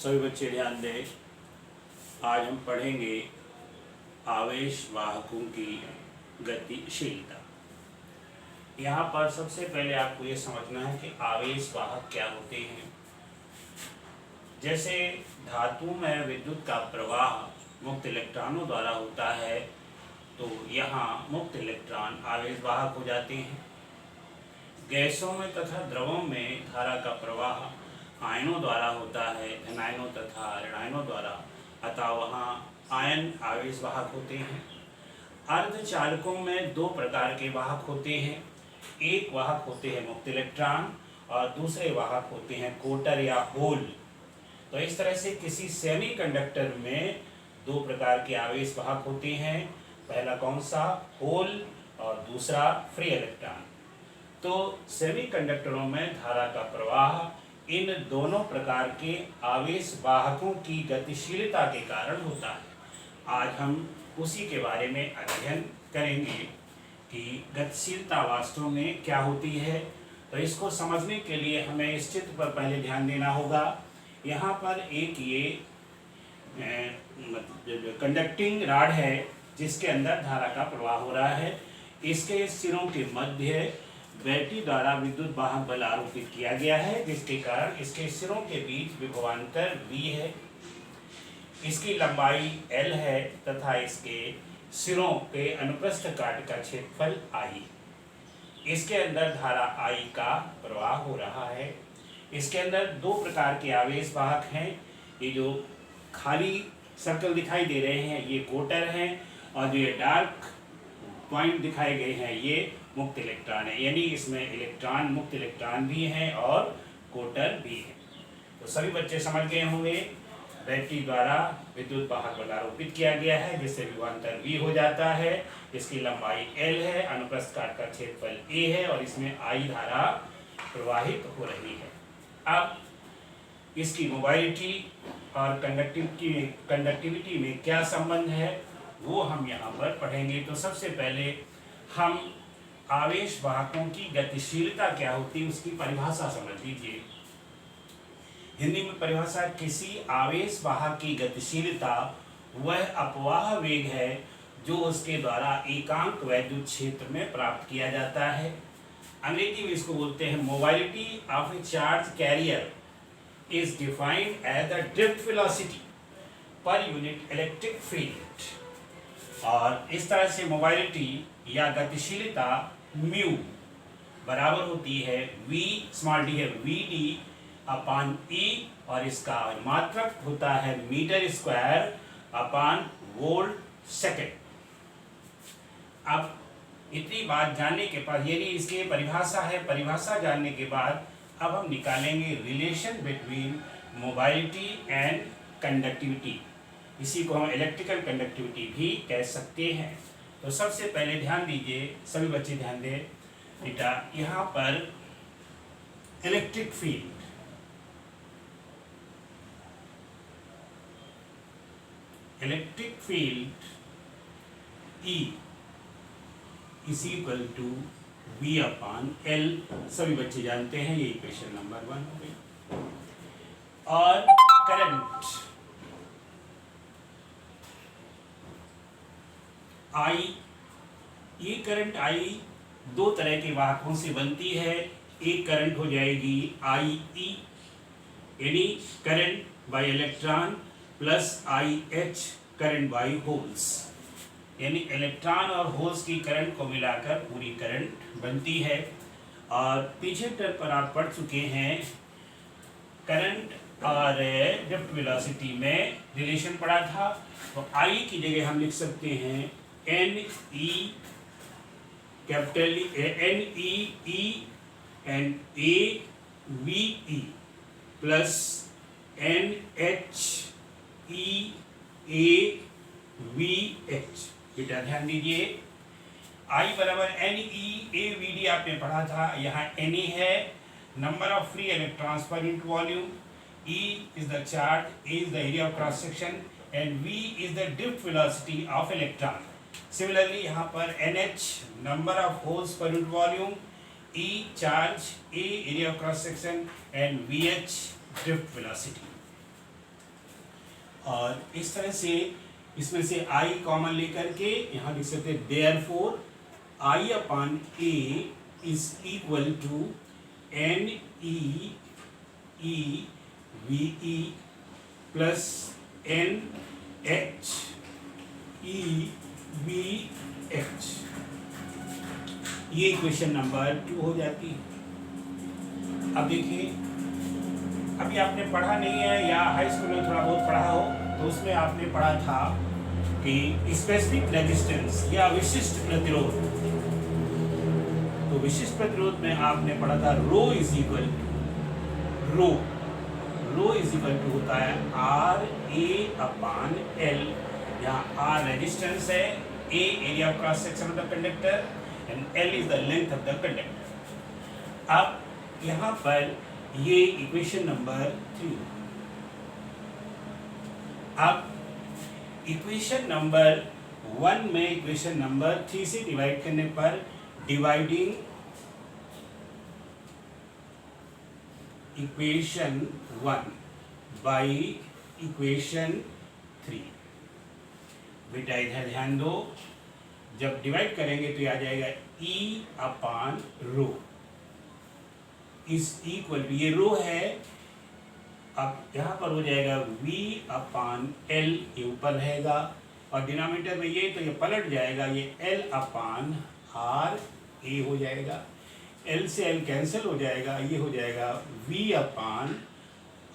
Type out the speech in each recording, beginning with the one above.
सभी बच्चे ध्यान दें। आज हम पढ़ेंगे आवेश वाहकों की गतिशीलता। यहाँ पर सबसे पहले आपको ये समझना है कि आवेश वाहक क्या होते हैं। जैसे धातु में विद्युत का प्रवाह मुक्त इलेक्ट्रॉनों द्वारा होता है, तो यहाँ मुक्त इलेक्ट्रॉन आवेश वाहक हो जाते हैं। गैसों में तथा द्रवों में धारा का प्रवाह आयनों द्वारा होता है, धनायनों तथा ऋणायनों द्वारा, अतः वहाँ आयन आवेश वाहक होते हैं। अर्धचालकों में दो प्रकार के वाहक होते हैं। एक वाहक होते हैं मुक्त इलेक्ट्रॉन और दूसरे वाहक होते हैं कोटर या होल। तो इस तरह से किसी सेमीकंडक्टर में दो प्रकार के आवेश वाहक होते हैं। पहला कौन सा? होल, और दूसरा फ्री इलेक्ट्रॉन। तो सेमीकंडक्टरों में धारा का प्रवाह इन दोनों प्रकार के आवेश वाहकों की गतिशीलता के कारण होता है। आज हम उसी के बारे में अध्ययन करेंगे कि गतिशीलता वास्तव में क्या होती है। तो इसको समझने के लिए हमें इस चित्र पर पहले ध्यान देना होगा। यहाँ पर एक ये कंडक्टिंग रॉड है जिसके अंदर धारा का प्रवाह हो रहा है। इसके सिरों के मध्य बैटरी द्वारा विद्युत वाहक बल आरोपित किया गया है, जिसके कारण इसके सिरों के बीच विभवांतर V है। इसकी लंबाई L है तथा इसके सिरों के अनुप्रस्थ काट का क्षेत्रफल I। इसके अंदर धारा I का प्रवाह हो रहा है। इसके अंदर दो प्रकार के आवेश वाहक हैं। ये जो खाली सर्कल दिखाई दे रहे हैं ये कोटर हैं, और जो ये डार्क पॉइंट दिखाए गए हैं ये मुक्त इलेक्ट्रॉन है। यानी इसमें इलेक्ट्रॉन, मुक्त इलेक्ट्रॉन भी हैं और कोटर भी है। तो सभी बच्चे समझ गए होंगे। बैटरी द्वारा विद्युत वाहक बल आरोपित किया गया है जिससे विभवांतर V हो जाता है। इसकी लंबाई L है, अनुप्रस्थ काट का क्षेत्रफल A है और इसमें I धारा प्रवाहित हो रही है। अब इसकी मोबाइलिटी और कंडक्टिविटी में क्या संबंध है वो हम यहाँ पर पढ़ेंगे। तो सबसे पहले हम आवेश वाहकों की गतिशीलता क्या होती है उसकी परिभाषा समझ लीजिए। हिंदी में परिभाषा, किसी आवेश वाहक की गतिशीलता वह अपवाह वेग है जो उसके द्वारा एकांक वैद्युत क्षेत्र में प्राप्त किया जाता है। अंग्रेजी में इसको बोलते हैं mobility of a charge carrier is defined as the drift velocity per unit electric field. और इस तरह से मोबाइलिटी या गतिशीलता म्यू बराबर होती है V स्मॉल d है VD अपान E, और इसका मात्रक होता है metre square upon volt second. अब इतनी बात जानने के बाद, यदि इसकी परिभाषा है, परिभाषा जानने के बाद अब हम निकालेंगे relation between mobility and conductivity. इसी को हम इलेक्ट्रिकल कंडक्टिविटी भी कह सकते हैं। तो सबसे पहले ध्यान दीजिए, सभी बच्चे ध्यान दें बेटा। यहाँ पर electric field, electric field E is equal to V upon L, सभी बच्चे जानते हैं, ये इक्वेशन नंबर 1 हो गई। और करंट I, ये करंट I दो तरह के वाहकों से बनती है। एक करंट हो जाएगी IE यानी current by electron plus IH current by holes, यानी इलेक्ट्रॉन और होल्स की करंट को मिलाकर पूरी करंट बनती है। और पीछे टर पर आप पढ़ चुके हैं करंट और ड्रिफ्ट वेलोसिटी में रिलेशन पढ़ा था। तो I की जगह हम लिख सकते हैं NE capital NEE and AVE plus NHEAVH। बेटा ध्यान दीजिए, I बराबर NEAVD आपने पढ़ा था। यहाँ Ne है number of free electrons per unit volume, E is the charge, A is the area of cross section and V is the drift velocity of electron. Similarly यहाँ पर NH number of holes per unit volume, E charge, A area of cross section and VH drift velocity. और इस तरह से इसमें से I common लेकर के यहाँ लिख सकते हैं therefore I upon A is equal to N E E V E plus N H E V H। ये इक्वेशन नंबर 2 हो जाती है। अब देखिए, अभी आपने पढ़ा नहीं है या हाई स्कूल में थोड़ा बहुत पढ़ा हो तो उसमें आपने पढ़ा था कि स्पेसिफिक रेजिस्टेंस या विशिष्ट प्रतिरोध। तो विशिष्ट प्रतिरोध में आपने पढ़ा था रो इज इक्वल टू होता है आर ए अपॉन एल। यहाँ आर रेजिस्टेंस है, A area of cross section of the conductor and L is the length of the conductor. अब यहाँ पर ये इक्वेशन नंबर 3। अब इक्वेशन नंबर 1 में इक्वेशन नंबर 3 से डिवाइड करने पर डिवाइडिंग इक्वेशन 1 बाय इक्वेशन 3। बेटा इधर ध्यान दो, जब डिवाइड करेंगे तो ये आ जाएगा E upon rho is equal to, ये रो है, अब यहाँ पर हो जाएगा V अपॉन L, ये ऊपर रहेगा और डिनोमिनेटर में ये तो ये पलट जाएगा, ये L अपॉन R A हो जाएगा, L से L कैंसिल हो जाएगा, ये हो जाएगा V अपॉन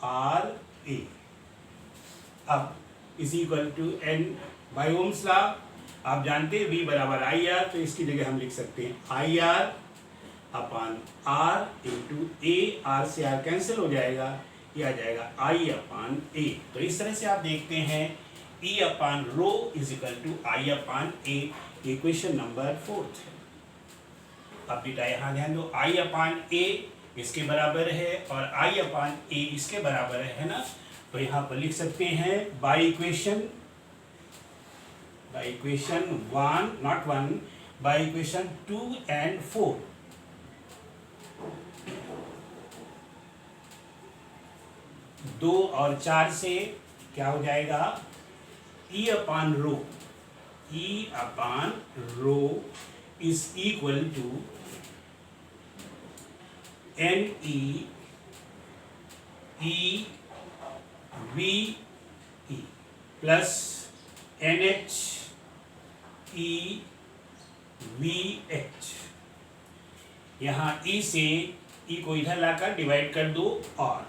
R A। अब is equal to N by Ohm's law आप जानते हैं V बराबर IR, तो इसकी जगह हम लिख सकते हैं IR upon R into A, R से R कैंसिल हो जाएगा, ये आ जाएगा I अपॉन A। तो इस तरह से आप देखते हैं E upon rho is equal to I upon A, equation number 4 है। अब बेटा यहाँ ध्यान दो, I अपॉन A इसके बराबर है और I अपॉन A इसके बराबर है ना, तो यहाँ पर लिख सकते हैं by equation 1 not 1 by equation 2 and 4। दो और 4 से क्या हो जाएगा, E upon rho is equal to N E E V E plus N H E V H। यहाँ E से E को इधर लाकर डिवाइड कर दो और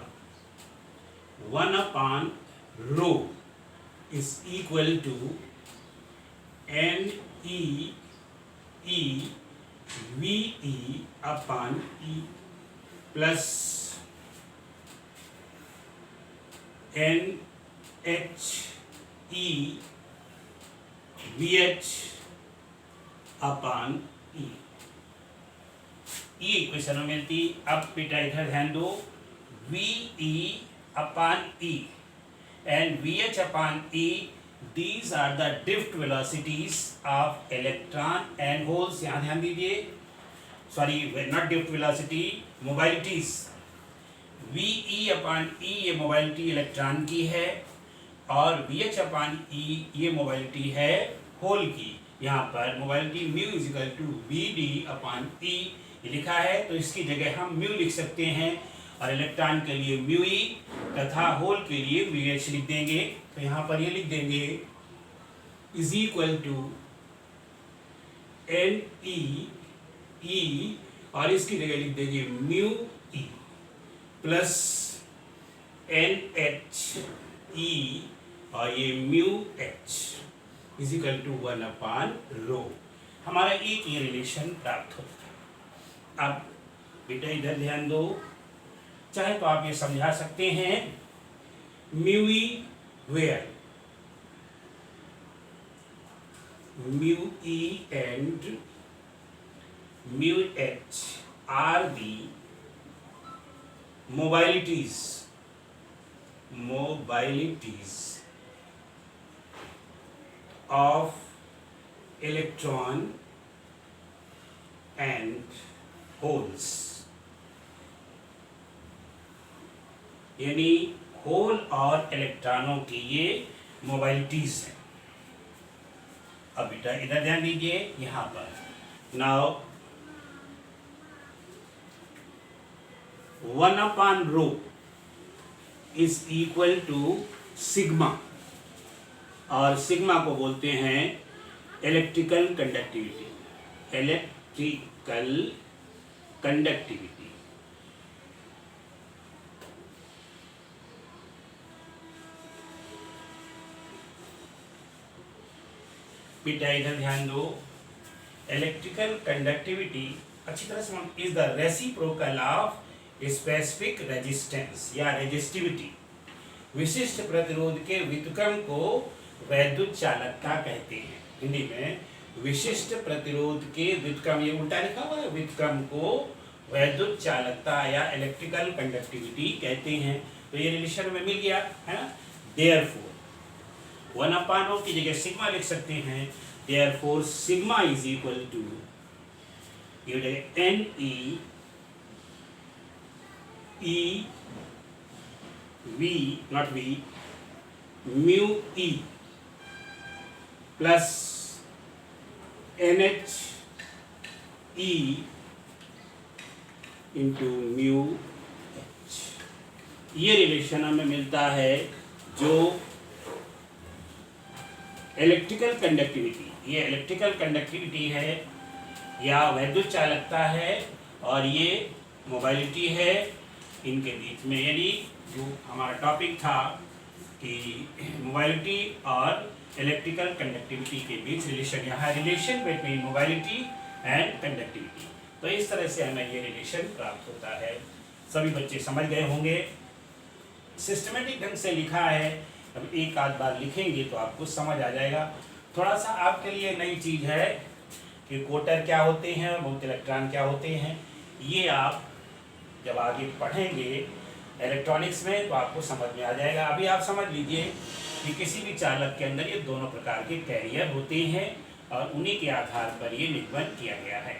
1 upon rho is equal to N E E V E upon E plus N H E V H upon E। ये equation में मिलती। अब बेटा इधर ध्यान दो, V E upon E and VH upon E, these are the drift velocities of electron and holes। यहाँ ध्यान दीजिए, sorry not drift velocity, mobilities। VE upon E ये मोबाइलिटी इलेक्ट्रॉन की है और VH upon E ये मोबाइलिटी है hole की। यहाँ पर mobility mu is equal to VD upon E ये लिखा है, तो इसकी जगह हम म्यू लिख सकते हैं और इलेक्ट्रॉन के लिए म्यू ई तथा होल के लिए म्यू एच लिख देंगे। तो यहाँ पर ये लिख देंगे is equal to N E E और इसकी जगह लिख देंगे mu E plus N H E और ये mu H is equal to 1 upon rho. हमारा एक ये रिलेशन प्राप्त होता है। अब बेटा इधर ध्यान दो, चाहे तो आप ये समझा सकते हैं mu E where, mu E and mu H are the mobilities of electron and holes. यानी होल और इलेक्ट्रॉनों की ये मोबाइलिटीज हैं। अब बेटा इधर ध्यान दीजिए, यहाँ पर now 1/ρ is equal to sigma, और सिग्मा को बोलते हैं इलेक्ट्रिकल कंडक्टिविटी। इलेक्ट्रिकल कंडक्टिविटी बेटा इधर ध्यान दो, इलेक्ट्रिकल कंडक्टिविटी अच्छी तरह से is the reciprocal of specific resistance या रेजिस्टिविटी। विशिष्ट प्रतिरोध के व्युत्क्रम को वैद्युत चालकता कहते हैं। हिंदी में विशिष्ट प्रतिरोध के व्युत्क्रम, ये उल्टा लिखा हुआ है, व्युत्क्रम को वैद्युत चालकता या इलेक्ट्रिकल कंडक्टिविटी कहते हैं। तो ये रिलेशन में मिल गया है ना। देयरफॉर 1/ρ की जगह सिग्मा लिख सकते हैं। Therefore sigma is equal to, ये हो जाएगा NE E V not V mu E plus NH E into mu H। ये रिलेशन हमें मिलता है जो इलेक्ट्रिकल कंडक्टिविटी, ये इलेक्ट्रिकल कंडक्टिविटी है या वैद्युत चालकता है, और ये मोबाइलिटी है। इनके बीच में यानी जो हमारा टॉपिक था कि मोबाइलिटी और इलेक्ट्रिकल कंडक्टिविटी के बीच रिलेशन, यहाँ relation between mobility and conductivity. तो इस तरह से हमें ये रिलेशन प्राप्त होता है। सभी बच्चे समझ गए होंगे, सिस्टमेटिक ढंग से लिखा है। अब एक आध बार लिखेंगे तो आपको समझ आ जाएगा। थोड़ा सा आपके लिए नई चीज़ है कि कोटर क्या होते हैं और मुक्त इलेक्ट्रॉन क्या होते हैं। ये आप जब आगे पढ़ेंगे इलेक्ट्रॉनिक्स में तो आपको समझ में आ जाएगा। अभी आप समझ लीजिए कि किसी भी चालक के अंदर ये दोनों प्रकार के कैरियर होते हैं और उन्हीं के आधार पर ये निगमन किया गया है।